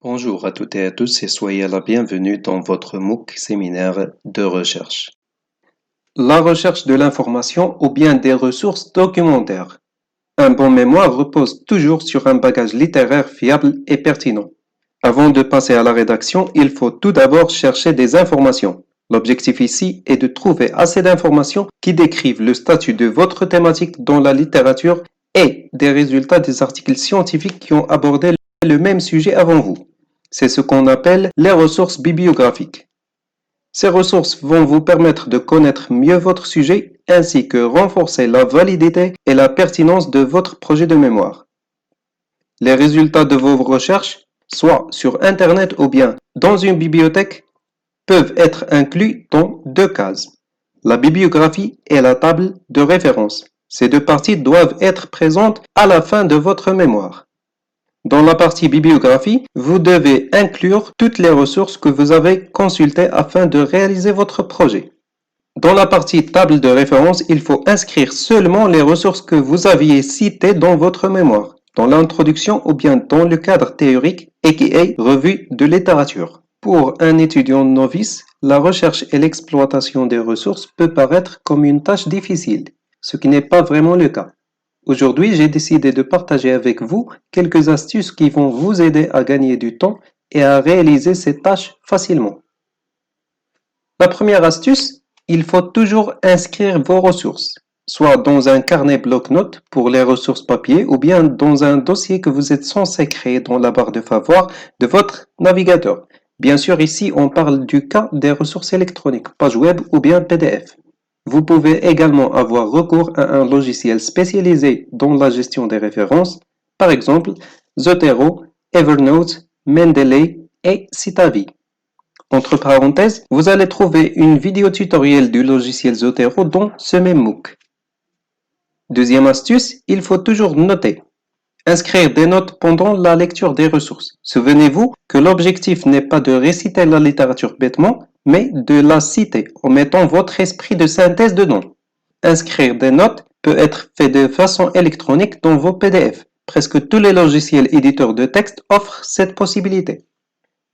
Bonjour à toutes et à tous et soyez la bienvenue dans votre MOOC séminaire de recherche. La recherche de l'information ou bien des ressources documentaires. Un bon mémoire repose toujours sur un bagage littéraire fiable et pertinent. Avant de passer à la rédaction, il faut tout d'abord chercher des informations. L'objectif ici est de trouver assez d'informations qui décrivent le statut de votre thématique dans la littérature et des résultats des articles scientifiques qui ont abordé le même sujet avant vous. C'est ce qu'on appelle les ressources bibliographiques. Ces ressources vont vous permettre de connaître mieux votre sujet ainsi que renforcer la validité et la pertinence de votre projet de mémoire. Les résultats de vos recherches, soit sur Internet ou bien dans une bibliothèque, peuvent être inclus dans deux cases, la bibliographie et la table de référence. Ces deux parties doivent être présentes à la fin de votre mémoire. Dans la partie bibliographie, vous devez inclure toutes les ressources que vous avez consultées afin de réaliser votre projet. Dans la partie table de référence, il faut inscrire seulement les ressources que vous aviez citées dans votre mémoire, dans l'introduction ou bien dans le cadre théorique aka revue de littérature. Pour un étudiant novice, la recherche et l'exploitation des ressources peut paraître comme une tâche difficile, ce qui n'est pas vraiment le cas. Aujourd'hui, j'ai décidé de partager avec vous quelques astuces qui vont vous aider à gagner du temps et à réaliser ces tâches facilement. La première astuce, il faut toujours inscrire vos ressources, soit dans un carnet bloc-notes pour les ressources papier ou bien dans un dossier que vous êtes censé créer dans la barre de faveur de votre navigateur. Bien sûr, ici, on parle du cas des ressources électroniques, page web ou bien PDF. Vous pouvez également avoir recours à un logiciel spécialisé dans la gestion des références, par exemple Zotero, Evernote, Mendeley et Citavi. Entre parenthèses, vous allez trouver une vidéo tutoriel du logiciel Zotero dans ce même MOOC. Deuxième astuce, il faut toujours noter. Inscrire des notes pendant la lecture des ressources. Souvenez-vous que l'objectif n'est pas de réciter la littérature bêtement, mais de la citer en mettant votre esprit de synthèse dedans. Inscrire des notes peut être fait de façon électronique dans vos PDF. Presque tous les logiciels éditeurs de texte offrent cette possibilité.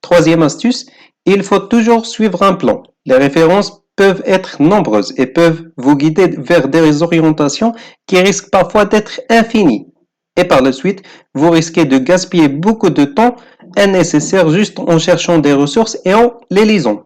Troisième astuce, il faut toujours suivre un plan. Les références peuvent être nombreuses et peuvent vous guider vers des orientations qui risquent parfois d'être infinies. Et par la suite, vous risquez de gaspiller beaucoup de temps nécessaire juste en cherchant des ressources et en les lisant.